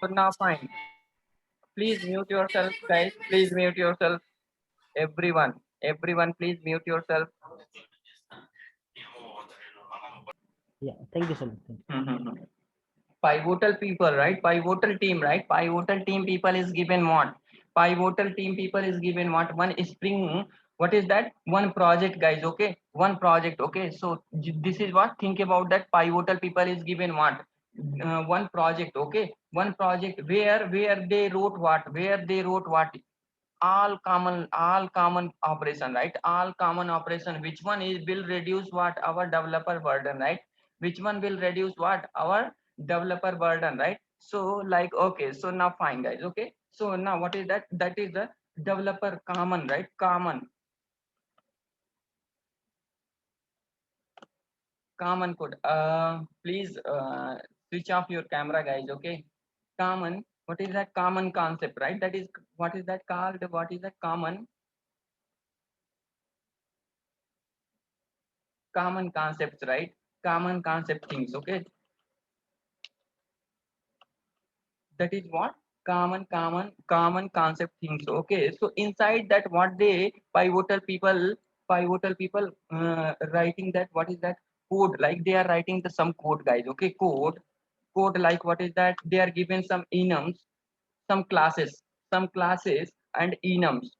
So now fine. Please mute yourself, guys. Please mute yourself. Everyone. Everyone, please mute yourself. Yeah, thank you so much. Thank you. Mhm. Pivotal people, right? Pivotal team, right? Pivotal team people is given what? Pivotal team people is given what? One spring. What is that? One project, guys. Okay, one project. Okay, so this is what. Think about that. Pivotal people is given what? One project. Okay, one project. Where they wrote what? Where they wrote what? All common operation, right? All common operation. Which one is will reduce what? Our developer burden, right? Which one will reduce what? Our developer burden, right? So like, okay, so now fine, guys. Okay, so now what is that? That is the developer common, right? Common code. Please switch off your camera, guys. Okay, common. What is that? Common concept, right? That is, what is that called? What is that? Common concepts, right? Common concept things. Okay, that is what? Common concept things. Okay, so inside that, what they pivotal people writing that, what is that? Code. Like they are writing the some code, guys. Okay, code like, what is that? They are given some enums, some classes and enums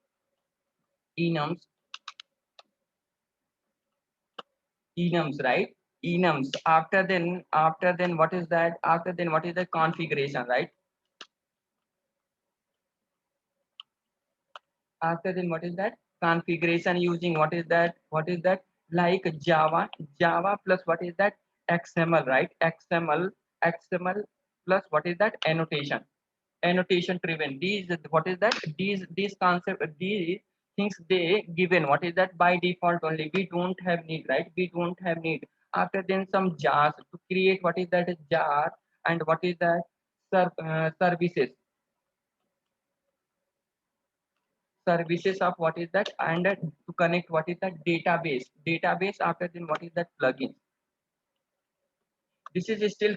enums, right? Enums. After then what is that? After then what is the configuration, right? After then what is that? Configuration using, what is that? What is that? Like Java plus, what is that? XML, right? XML plus, what is that? Annotation driven. These, what is that? These concept, these things they given, what is that? By default only. We don't have need, right? We don't have need. After then some jars to create, what is that? Jar. And what is that? Services. Services of, what is that? And to connect, what is that? Database. After then what is that? Plugin. This is still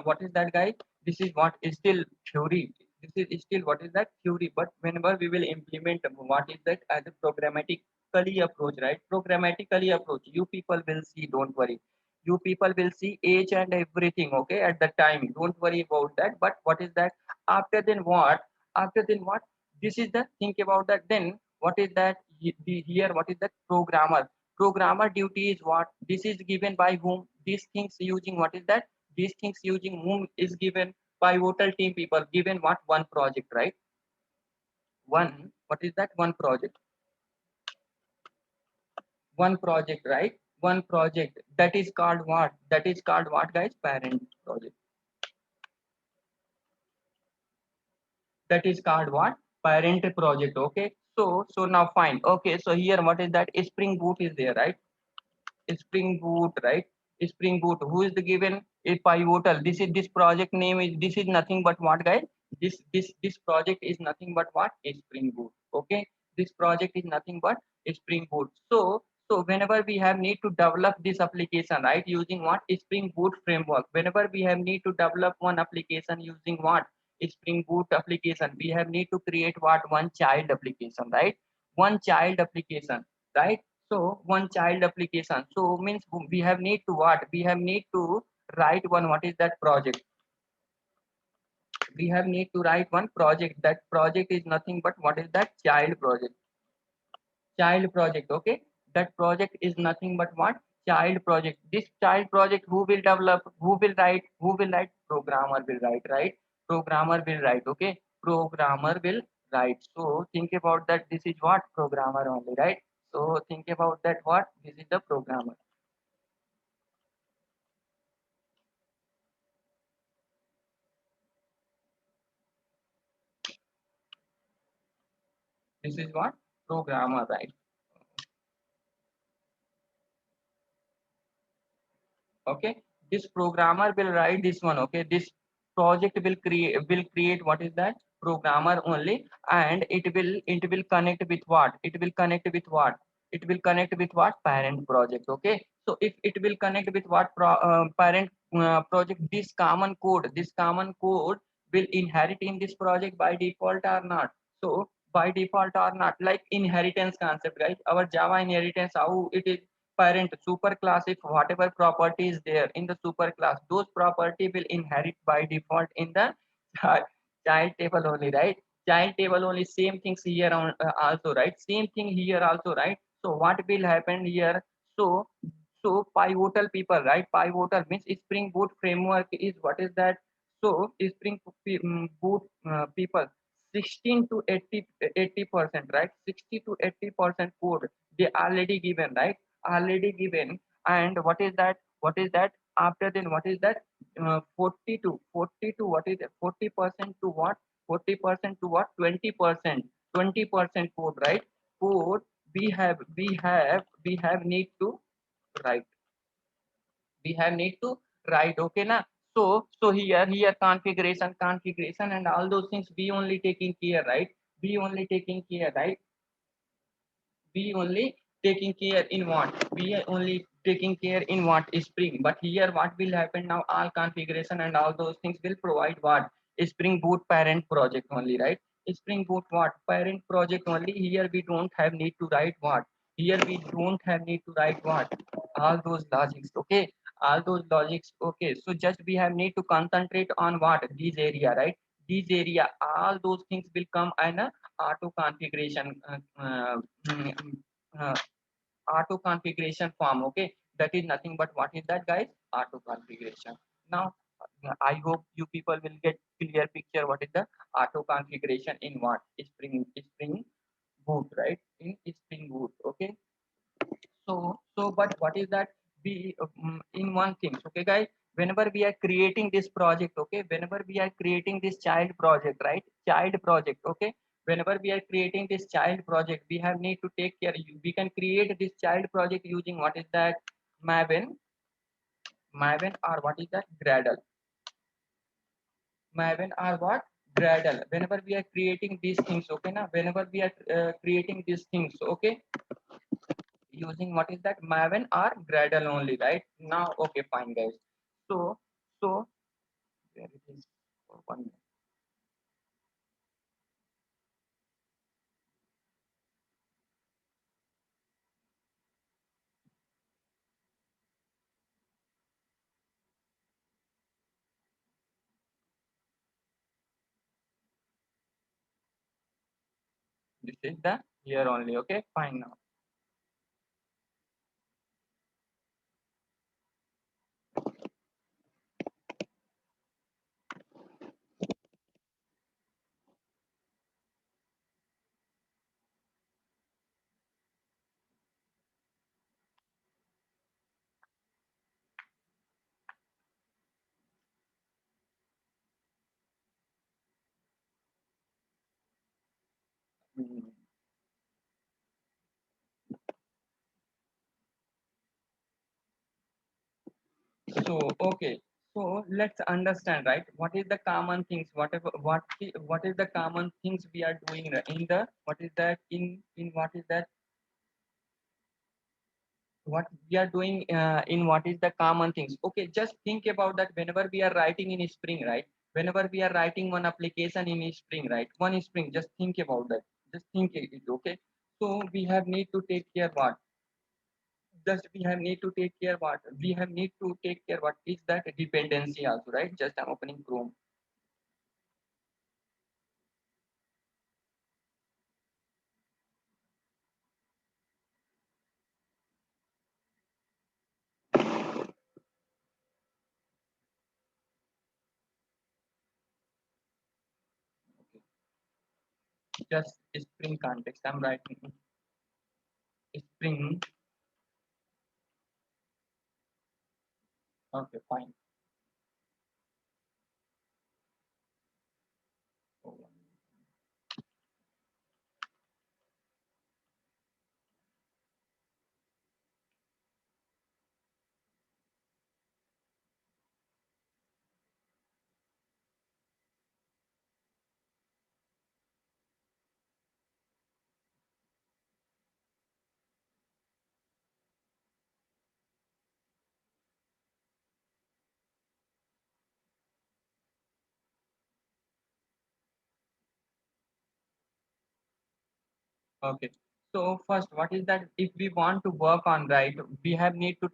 what is that, guys? This is what is still theory. This is still, what is that? Theory. But whenever we will implement, what is that? As a programmatically approach, right? Programmatically approach, you people will see, don't worry. You people will see each and everything, okay, at the time. Don't worry about that. But what is that? After then what? After then what? This is the, think about that. Then what is that? Here, what is that? Programmer duty is what? This is given by whom? These things using, what is that? These things using whom is given? Pivotal team people given what? One project, right? One, what is that? One project, right? One project. That is called what? That is called what, guys? Parent project. That is called what? Parent project. Okay, so now fine. Okay, so here, what is that? Spring Boot is there, right? Spring Boot, right? Spring Boot. Who is the given? A pivotal. This project name is, this is nothing but what, guys? This project is nothing but what? A Spring Boot. Okay. This project is nothing but a Spring Boot. So whenever we have need to develop this application, right, using what? A Spring Boot framework. Whenever we have need to develop one application using what? A Spring Boot application, we have need to create what? One child application, right? One child application, right? So one child application, so means we have need to what? We have need to write one, what is that? Project. We have need to write one project. That project is nothing but, what is that? Child project. Okay, that project is nothing but what? Child project. This child project, who will develop? Who will write? Programmer will write, right? Programmer will write. Okay, programmer will write. So think about that. This is what? Programmer only, right? So think about that. What? This is the programmer. This is what? Programmer, right? Okay, this programmer will write this one. Okay, this project will create what is that? Programmer only. And it will connect with what? It will connect with what? Parent project. Okay, so if it will connect with what? Parent project, this common code will inherit in this project by default or not. So by default or not, like inheritance concept, right? Our Java inheritance, how it is parent super class, if whatever property is there in the super class, those property will inherit by default in the child table only, right? Child table only. Same things here on, also, right? Same thing here also, right? So what will happen here? So pivotal people, right? Pivotal means Spring Boot framework is what is that? So Spring Boot people 16 to 80%, right? 60 to 80% code they already given, right? Already given. And what is that? What is that? After then what is that? 40 to what is it? 40% to what? 40% to what? 20%. 20% code, right? Code we have need to write. We have need to write, okay na? So here configuration and all those things we only taking care, right? We only taking care, right? We only taking care in what? We are only taking care in what? Spring. But here what will happen now? All configuration and all those things will provide what? Spring Boot parent project only, right? Spring Boot what? Parent project only. Here we don't have need to write what? Here we don't have need to write what? All those logics, okay? All those logics, okay? So just we have need to concentrate on what? This area, right? This area, all those things will come in a auto configuration mm, uh, auto configuration form, okay? That is nothing but what is that, guys? Auto configuration. Now I hope you people will get clear picture what is the auto configuration in what? Spring Boot, right? In Spring Boot, okay? So but what is that? We in one thing, okay guys, whenever we are creating this project, okay, whenever we are creating this child project, right? Child project, okay, whenever we are creating this child project, we have need to take care. We can create this child project using what is that? Maven or what is that? Gradle. Maven or what? Gradle. Whenever we are creating these things, okay now, whenever we are creating these things, okay, using what is that? Maven or Gradle only, right? Now okay, fine guys. So where it is? Oh, 1 minute. This is the here only, okay, fine. Now mm, so okay, so let's understand, right? What is the common things? Whatever what is the common things we are doing in the what is that in what is that? What we are doing in what is the common things? Okay, just think about that. Whenever we are writing in Spring, right? Whenever we are writing one application in Spring, right? One Spring, just think about that. Just think it, okay? So we have need to take care what? Just we have need to take care what? We have need to take care what is that dependency also, right? Just I'm opening Chrome. Okay. Just Spring context. I'm writing Spring. Okay, fine. Oh, Okay. So first, what is that? If we want to work on, right, we have need to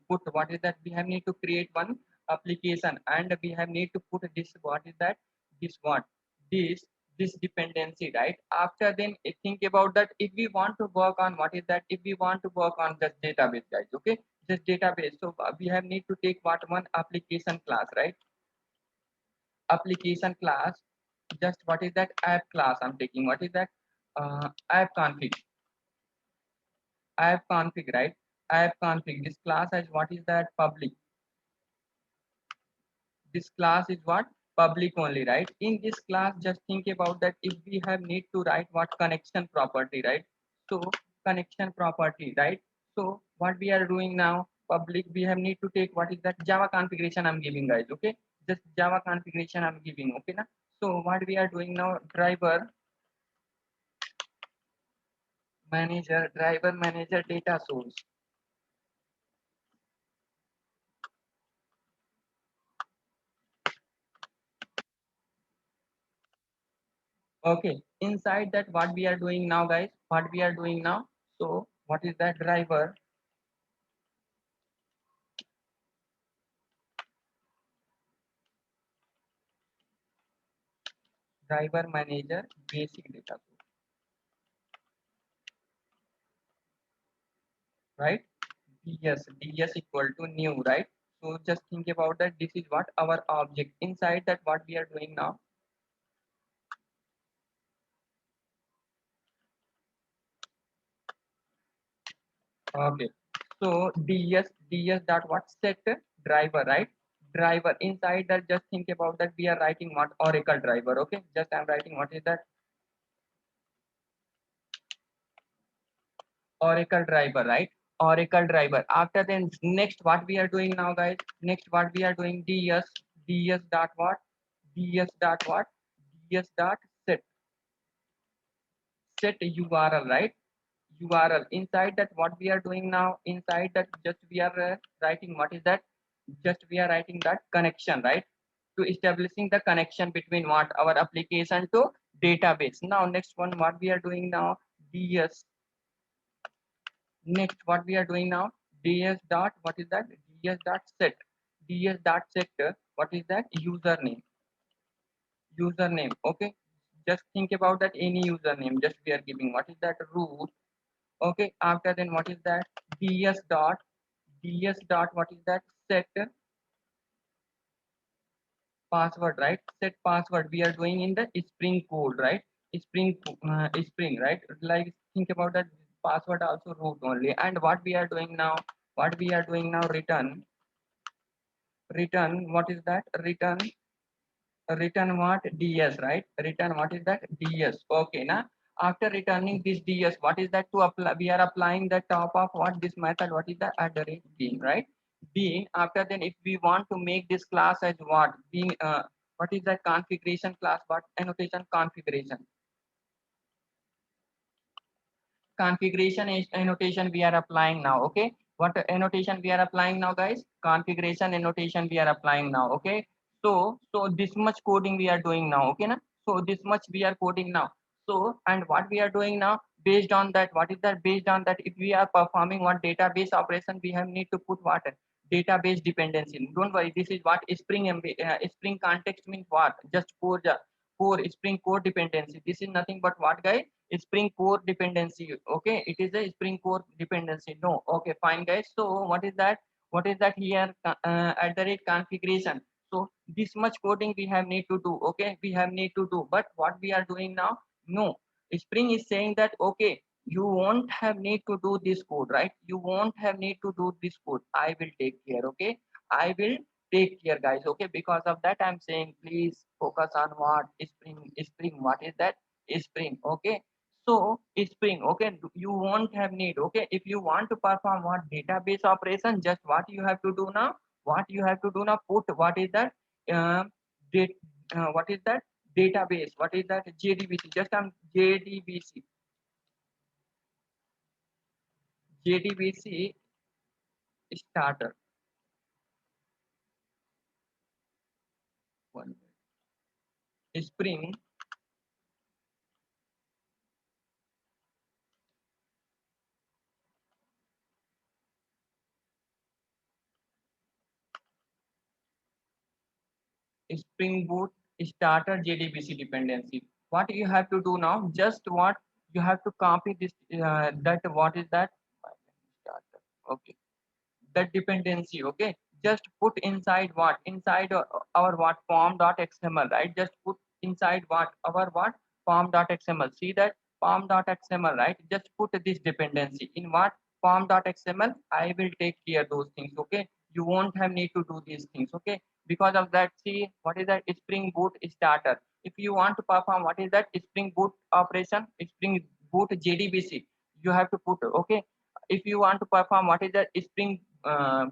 put what is that? We have need to create one application, and we have need to put this. What is that? This what? This this dependency, right? After then, think about that. If we want to work on what is that? If we want to work on just database, guys. Okay, just database. So we have need to take what one application class, right? Application class. Just what is that? App class. I'm taking. What is that? App config. App config, right? App config. This class has what is that? Public. This class is what? Public only, right? In this class, just think about that. If we have need to write what connection property, right? So connection property, right? So what we are doing now, public, we have need to take what is that? Java configuration I'm giving, guys. Okay, just Java configuration I'm giving. Okay, now. So what we are doing now, driver manager data source. Okay, inside that what we are doing now, guys, what we are doing now. So what is that? Driver manager basic data source, right? ds equal to new, right? So just think about that. This is what our object. Inside that what we are doing now. Okay, so ds dot what? Set driver, right? Driver. Inside that, just think about that. We are writing what? Oracle driver. Okay, just I'm writing what is that? Oracle driver, right? Oracle driver. After then, next what we are doing now, guys? Next what we are doing? ds dot what? ds dot what? ds dot set set URL, right? URL. Inside that what we are doing now? Inside that just we are writing what is that? Just we are writing that connection, right? To establishing the connection between what? Our application to database. Now next one what we are doing now? ds. Next, what we are doing now? ds dot what is that? ds dot set. ds dot set. What is that? Username. Username. Okay. Just think about that. Any username. Just we are giving. What is that? Root. Okay. After then, what is that? ds dot what is that? Set password, right? Set password. We are doing in the Spring code, right? Spring, right? Like think about that. Password also root only. And what we are doing now? What we are doing now? Return. What is that? Return what? ds, right? Return what is that? ds. Okay, now after returning this ds, what is that? To apply, we are applying the top of what? This method. What is the @being, right? Being. After then, if we want to make this class as what? Being. What is that? Configuration class? What? Annotation configuration. Configuration is annotation we are applying now. Okay, what annotation we are applying now, guys? Configuration annotation we are applying now. Okay, so this much coding we are doing now. Okay, na? So this much we are coding now. So and what we are doing now, based on that, what is that? Based on that, if we are performing what database operation, we have need to put what? Database dependency. Don't worry, this is what spring context means. What? Just core spring core dependency. This is nothing but what, guys? Spring core dependency. Okay, it is a spring core dependency. No. Okay, fine, guys. So what is that? What is that here? At the rate configuration. So this much coding we have need to do. Okay, we have need to do. But what we are doing now? No. Spring is saying that okay, you won't have need to do this code, right? You won't have need to do this code. I will take care. Okay, I will take care, guys. Okay, because of that I'm saying please focus on what? Spring. What is that? Spring. Okay, so spring. Okay, you won't have need. Okay, if you want to perform what? Database operation, just what you have to do now? What you have to do now? Put what is that? uh, date, what is that? Database. What is that? JDBC. Just JDBC starter. One spring Spring Boot starter JDBC dependency. What you have to do now? Just what you have to copy this. That what is that? Starter. Okay, that dependency. Okay, just put inside what? Inside our what form.xml, right? Just put inside what our what form.xml. See that form.xml, right? Just put this dependency in what form.xml. I will take care those things. Okay, you won't have need to do these things. Okay, because of that, see what is that Spring Boot starter. If you want to perform what is that Spring Boot operation, Spring Boot JDBC, you have to put. Okay, if you want to perform what is that Spring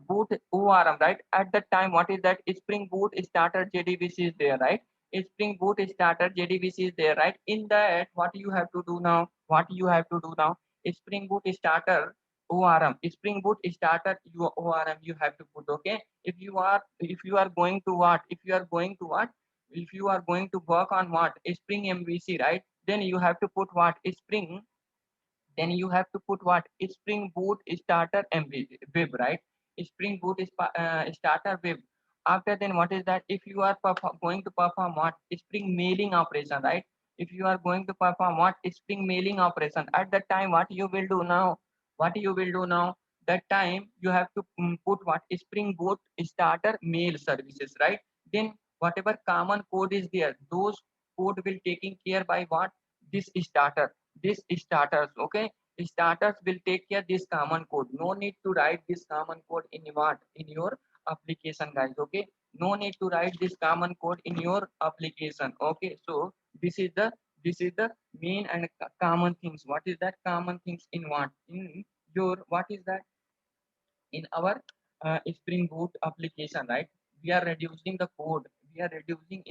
Boot ORM, right? At that time, what is that Spring Boot starter JDBC is there, right? Spring Boot starter JDBC is there, right? In that, what you have to do now? What you have to do now? Spring Boot starter ORM, Spring Boot starter ORM you have to put. Okay, if you are going to what? If you are going to work on what? Spring MVC, right? Then you have to put what? Spring, then you have to put what? Spring Boot starter web, right? Spring Boot is starter web. After then, what is that? If you are going to perform what? Spring mailing operation, right? If you are going to perform what? Spring mailing operation, at that time, what you will do now? What you will do now? That time you have to put what? Spring Boot starter mail services, right? Then whatever common code is there, those code will taking care by what? This starter, this starters. Okay, starters will take care this common code. No need to write this common code in what? In your application, guys. Okay, no need to write this common code in your application. Okay, so this is the main and common things. What is that common things in what? In your what is that? In our Spring Boot application, right? We are reducing the code. We are reducing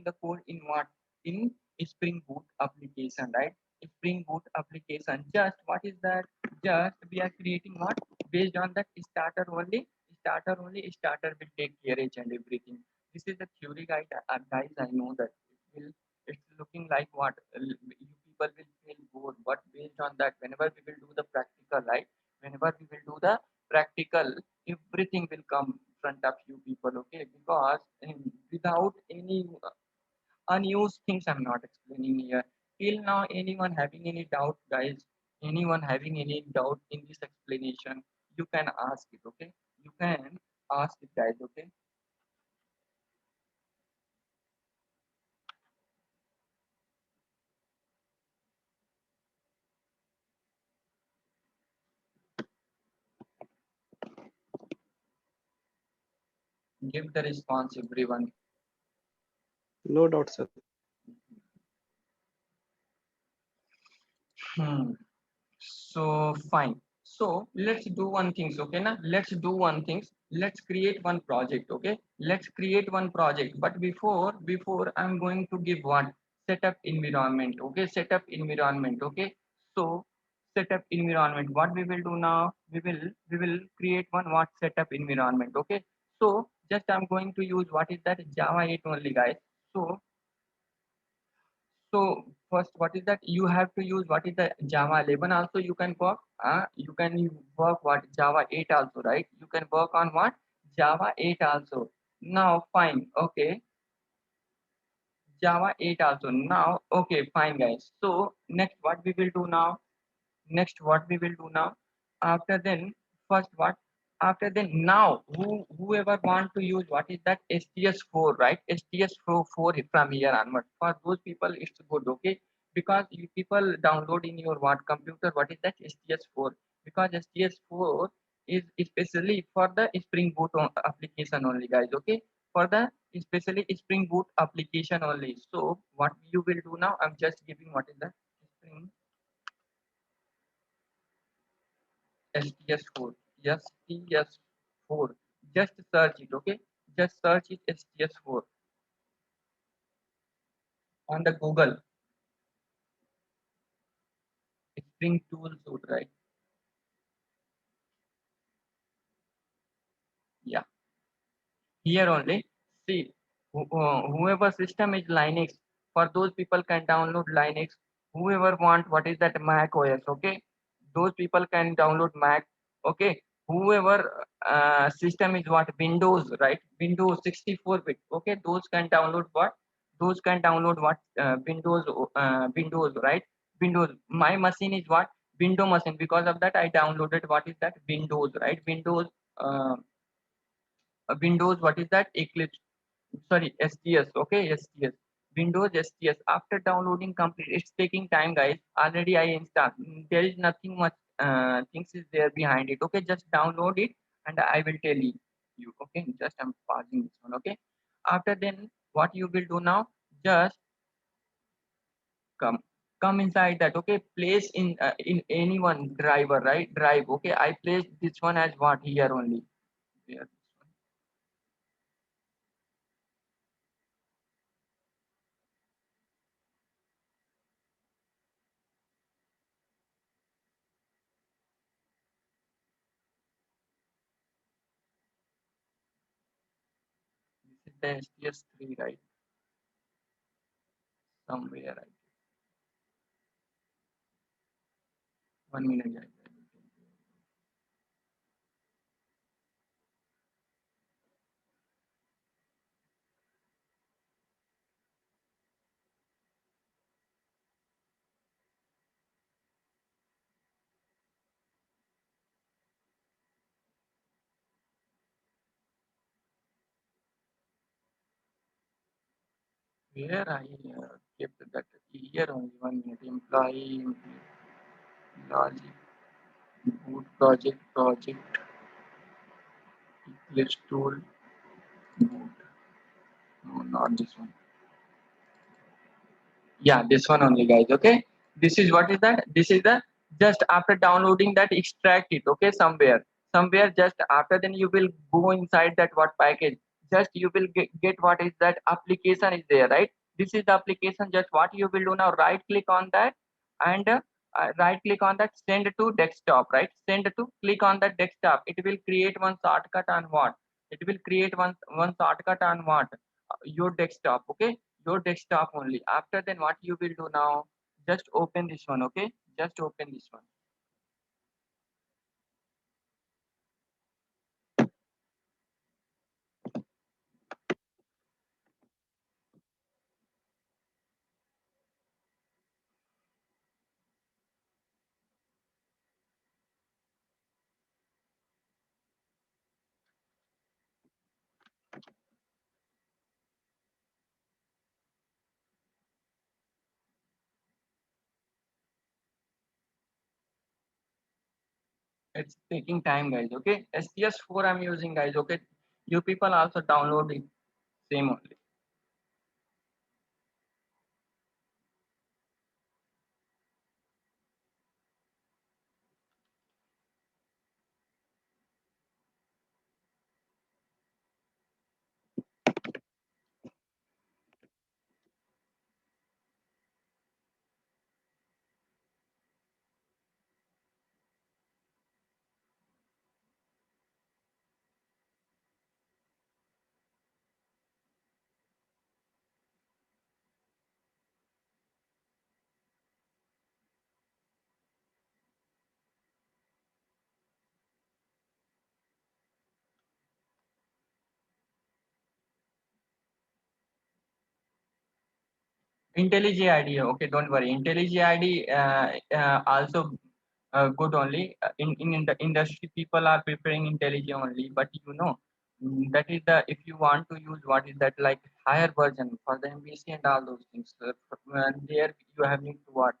the code in what? In Spring Boot application, right? Spring Boot application. Just what is that? Just we are creating what? Based on that starter only. Starter only. Starter will take care each and everything. This is the theory, guys. Guys, I know that it's looking like what you people will feel bored, but based on that, whenever we will do the practical, right? Whenever we will do the practical, everything will come in front of you people. Okay, because without any unused things, I'm not explaining here. Till now, anyone having any doubt, guys? Anyone having any doubt in this explanation, you can ask it. Okay, you can ask it, guys. Okay. Give the response, everyone. No doubt, sir. Hmm. So fine. So let's do one things, okay? Now let's do one things. Let's create one project, okay? Let's create one project. But before I'm going to give what? Setup environment, okay? Setup environment, okay? So setup environment. What we will do now? We will create one what setup environment, okay? So just I'm going to use what is that Java 8 only, guys. So so first, what is that? You have to use what is the Java 11 also you can work. You can work what Java 8 also, right? You can work on what Java 8 also. Now, fine. Okay, Java 8 also. Now, okay, fine, guys. So next, what we will do now? Next, what we will do now? After then, first what? After then, now whoever want to use what is that STS4, right? STS4 from here onward. For those people, it's good, okay? Because you people download in your what computer, what is that STS4? Because STS4 is especially for the Spring Boot application only, guys. Okay, for the especially Spring Boot application only. So what you will do now? I'm just giving what is the Spring STS4. STS4. Just search it, okay? Just search it STS4 on the Google. Spring Tool Suite, right? Yeah. Here only. See, whoever system is Linux, for those people can download Linux. Whoever want what is that Mac OS, okay? Those people can download Mac, okay? Whoever system is what? Windows, right? Windows 64-bit. Okay, those can download what? Those can download what? Windows, right? Windows. My machine is what? Window machine. Because of that, I downloaded what is that? Windows, right? Uh, Windows. What is that? Eclipse. Sorry, STS. Okay, STS. Windows STS. After downloading complete, it's taking time, guys. Already I installed. There is nothing much things is there behind it. Okay, just download it and I will tell you. Okay, just I'm pausing this one. Okay. After then, what you will do now? Just come come inside that. Okay, place in any one driver, right? Drive. Okay, I placed this one as what here only. Here. This is the STS3, right? Somewhere, right? 1 minute, guys. Where I kept that here only 1 minute. Employee, logic, boot project, Eclipse tool, boot. No, not this one. Yeah, this one only, guys. Okay, this is what is that? This is the just after downloading that, extract it. Okay, somewhere just after, then you will go inside that what package. Just you will get what is that application is there, right? This is the application. Just what you will do now, right click on that and right click on that, send to desktop, right? Send to, click on that desktop. It will create one shortcut on what? It will create one shortcut on what? Your desktop. Okay, your desktop only. After then, what you will do now? Just open this one. Okay, just open this one. It's taking time, guys. Okay, STS4 I'm using, guys. Okay, you people also download it same only. IntelliJ IDEA. Okay, don't worry. IntelliJ IDEA also good only. In the industry, people are preferring IntelliJ only. But that is the, if you want to use what is that, like higher version for the MVC and all those things. There you have need to what,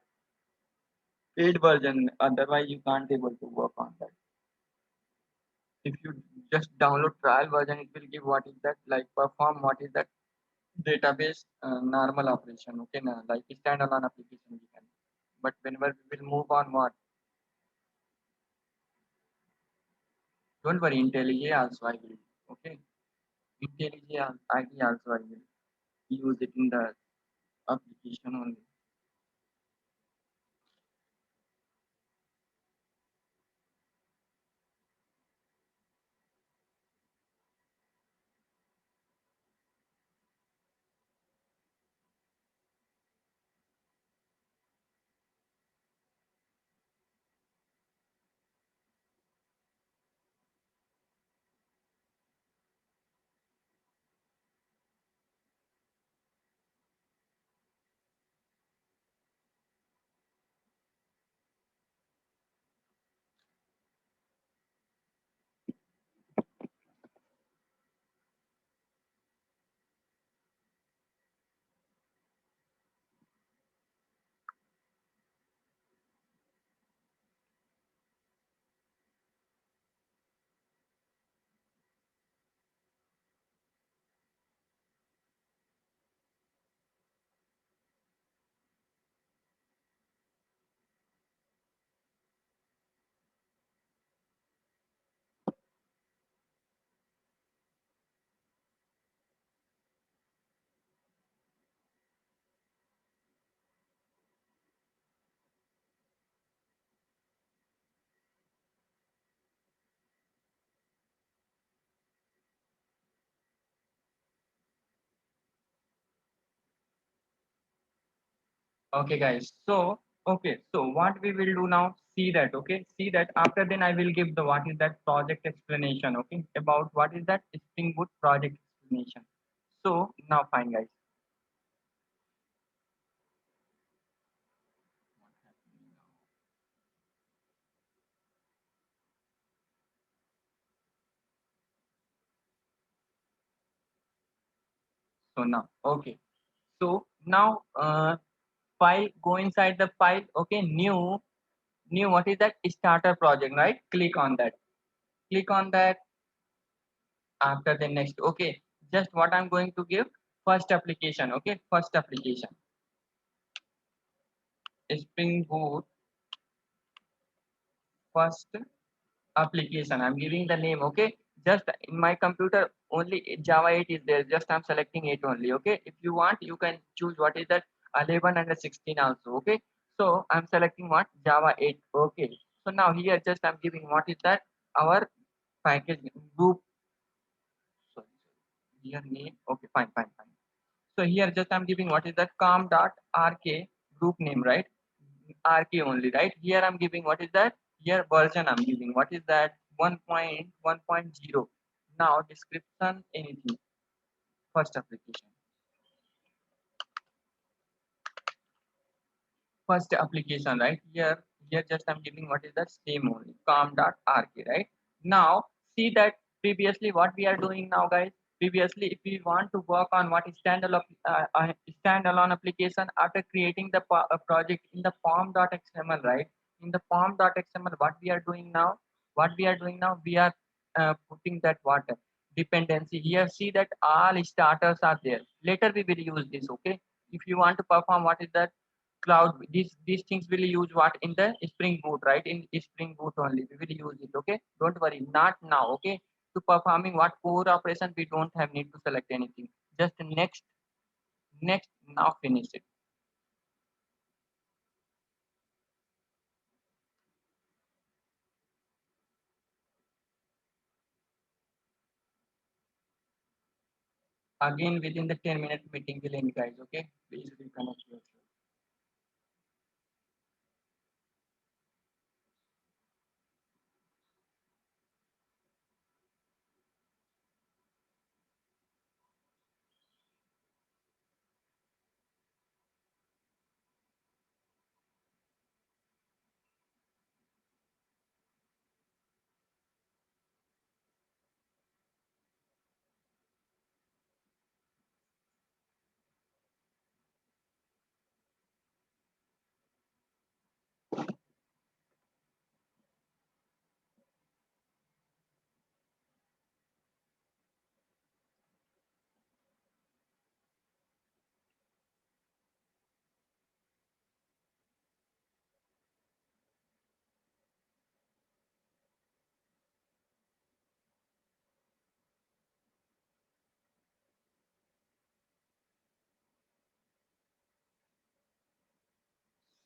paid version. Otherwise, you can't able to work on that. If you just download trial version, it will give what is that, like perform what is that database normal operation. Okay, now like standalone application we can. But whenever we will move on what, don't worry, IntelliJ also I will. Okay, IntelliJ ID also I will use it in the application only. Okay, guys. So, okay. So what we will do now, see that, okay? See that after then I will give the what is that project explanation, okay? About what is that Spring Boot project explanation. So now fine, guys. So now, okay. So now, file, go inside the file, okay? New, what is that starter project, right? Click on that. Click on that. After the next, okay. Just what I'm going to give first application, okay? First application. Spring Boot first application. I'm giving the name, okay? Just in my computer only Java 8 is there. Just I'm selecting 8 only, okay? If you want, you can choose what is that 11 and 16 also, okay? So I'm selecting what Java 8, okay? So now here just I'm giving what is that our package group. Sorry, here name, okay, fine. So here just I'm giving what is that com.rk group name, right? RK only, right? Here I'm giving what is that? Here version I'm giving what is that 1.1.0. Now description anything. First application. First application, right? Here just I'm giving what is that same only com.rk, right? Now see that previously what we are doing now, guys. Previously, if we want to work on what is standalone application after creating the project in the form.xml, right? In the form.xml, what we are doing now? What we are doing now? We are putting that what dependency here. See that all starters are there. Later we will use this. Okay. If you want to perform what is that cloud, these things will use what in the Spring Boot, right? In Spring Boot only we will use it. Okay. Don't worry. Not now. Okay. To performing what core operation, we don't have need to select anything. Just next, now finish it. Again within the 10-minute meeting will end, guys. Okay. Please reconnect yourself.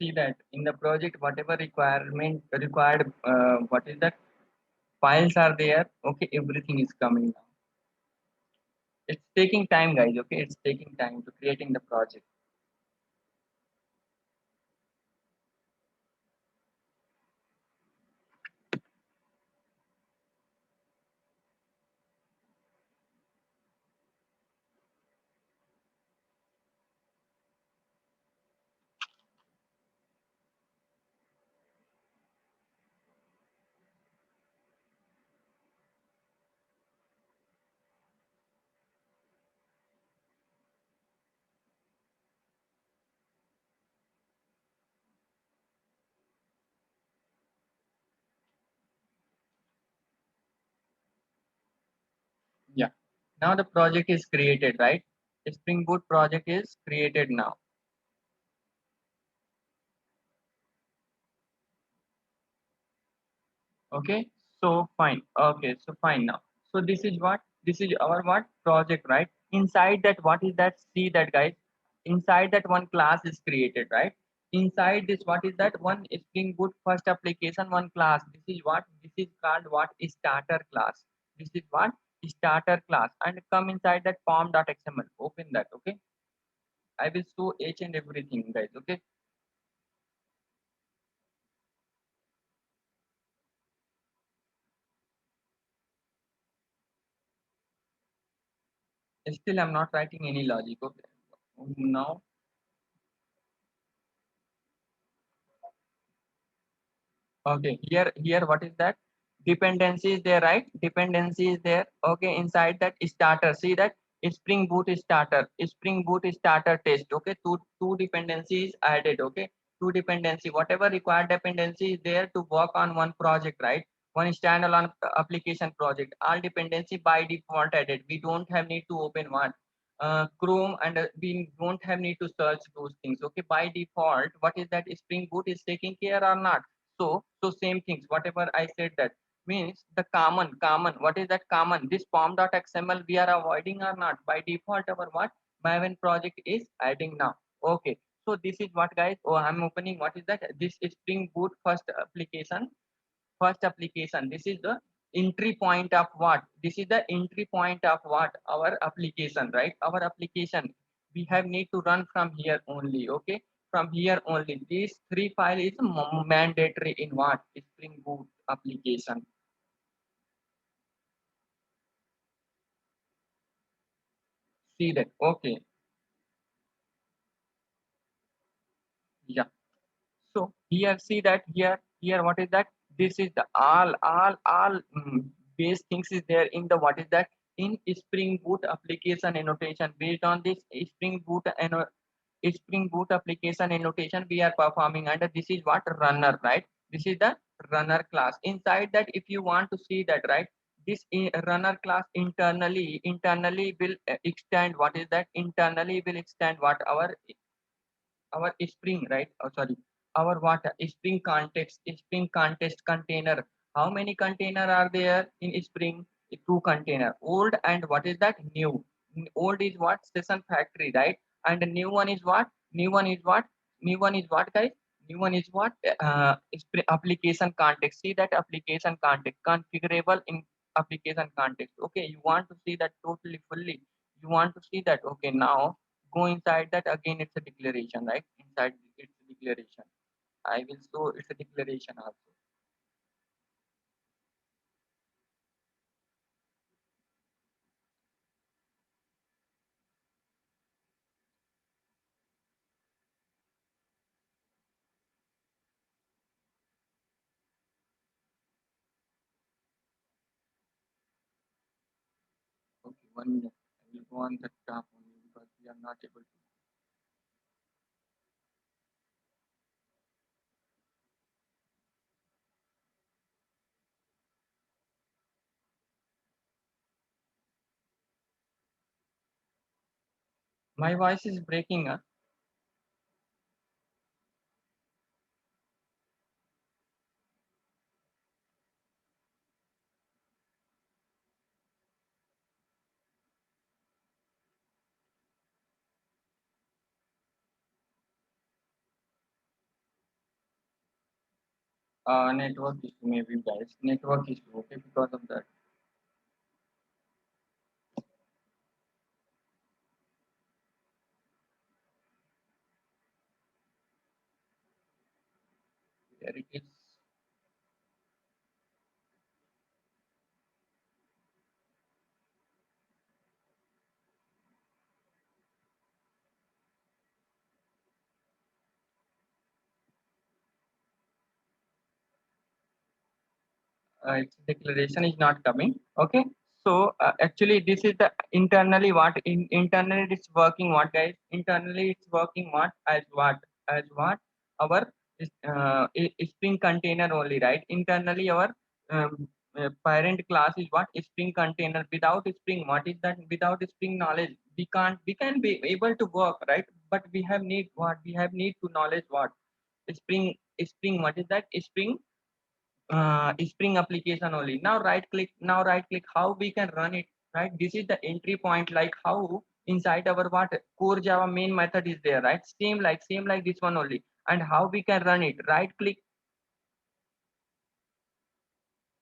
See that in the project whatever required what is that files are there, okay, everything is coming now. It's taking time, guys, okay, it's taking time to creating the project. Yeah, now the project is created, right? The Spring Boot project is created now. Okay, so fine. Okay, so fine now. So this is what, this is our what project, right? Inside that, what is that? See that, guys, inside that one class is created, right? Inside this, what is that one Spring Boot first application, one class. This is what, this is called what is starter class. This is what starter class, and come inside that form.xml, open that. Okay, I will show each and everything, guys. Okay, Still I'm not writing any logic. Okay, now okay, here what is that? Dependency is there, right? Dependency is there. Okay, inside that starter, see that Spring Boot is starter, Spring Boot is starter test. Okay, two dependencies added. Okay, two dependency, whatever required dependency is there to work on one project, right? One standalone application project. All dependency by default added. We don't have need to open one Chrome, and we don't have need to search those things. Okay, by default, what is that Spring Boot is taking care or not? So same things, whatever I said, that means the common, what is that common? This form.xml we are avoiding or not? By default, our what? Maven project is adding now. Okay. So this is what, guys. Oh, I'm opening. What is that? This is Spring Boot first application. First application. This is the entry point of what? This is the entry point of what? Our application, right? Our application. We have need to run from here only. Okay, from here only. These three file is mandatory in what? Spring Boot application. See that? Okay. Yeah. So here, see that here what is that? This is the all base things is there in the what is that? In Spring Boot application annotation. Based on this Spring Boot application annotation we are performing under, this is what? Runner, right? This is the runner class. Inside that, if you want to see that, right, this runner class internally will extend, what is that? Internally will extend what? Our Spring, right? Oh, sorry, our what? Spring context container. How many container are there in Spring? Two container, old and what is that? New. Old is what? Session factory, right? And the new one is what? New one is what, guys? New one is what? Application context. See that? Application context configurable in application context. Okay, you want to see that totally fully, you want to see that? Okay, now go inside that. Again, it's a declaration, right? Inside it's a declaration. I will show it's a declaration also. Okay, 1 minute. I will go on the top only because we are not able to. My voice is breaking. Network issue maybe, guys. Network issue. Okay, because of that. There it is. Its declaration is not coming. Okay, so actually this is the internally what? Internally it's working what, guys? Internally it's working what? As what our Spring container only, right? Internally our parent class is what? Spring container. Without Spring, what is that? Without Spring knowledge, we can be able to work, right? But we have need what? We have need to knowledge what? Spring, what is that? Spring application only. Now right click, how we can run it, right? This is the entry point, like how inside our what? Core Java main method is there, right? Same like this one only. And how we can run it? Right click.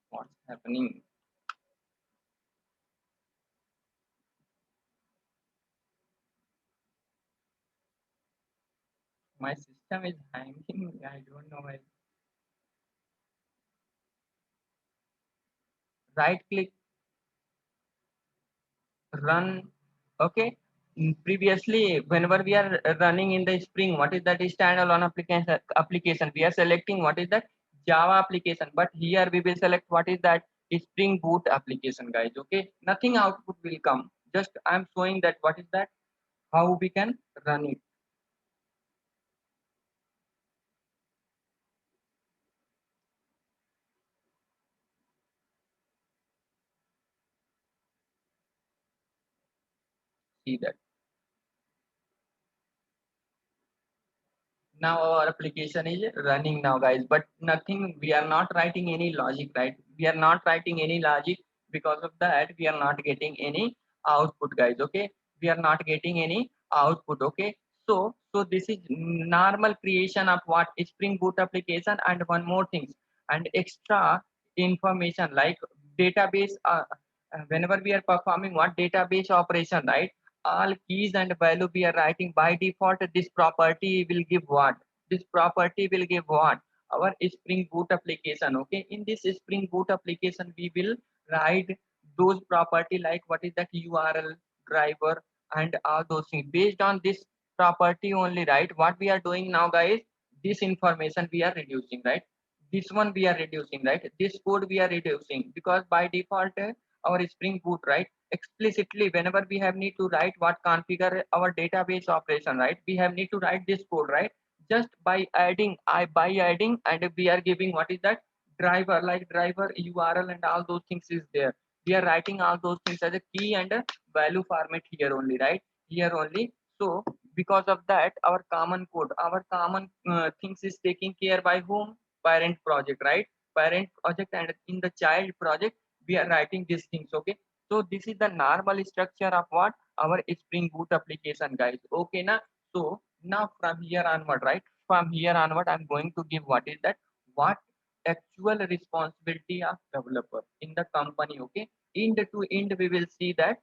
What's happening? My system is hanging. I don't know why. Right click, run. Okay. Previously, whenever we are running in the Spring, what is that standalone application? We are selecting what is that Java application, but here we will select what is that Spring Boot application, guys. Okay, nothing output will come. Just I'm showing that what is that, how we can run it. See that. Now our application is running now, guys, but nothing, we are not writing any logic, right? We are not writing any logic. Because of that, we are not getting any output, guys. Okay, we are not getting any output. Okay, so this is normal creation of what Spring Boot application. And one more things and extra information like database, whenever we are performing what database operation, right? All keys and value we are writing by default. This property will give what, this property will give what, our Spring Boot application. Okay, in this Spring Boot application we will write those property like what is that URL, driver, and all those things. Based on this property only, right? What we are doing now, guys, this information we are reducing, right? This one we are reducing, right? This code we are reducing, because by default our Spring Boot, right, explicitly whenever we have need to write what configure our database operation, right, we have need to write this code, right? Just by adding, by adding, and we are giving what is that driver, like driver URL and all those things is there. We are writing all those things as a key and a value format here only, right? Here only. So because of that, our common code, our common things is taken care by whom? Parent project, right? Parent project, and in the child project we are writing these things. Okay, so this is the normal structure of what, our Spring Boot application, guys. Okay, now so now from here onward, right, from here onward I'm going to give what is that, what actual responsibility of developer in the company. Okay, end to end we will see that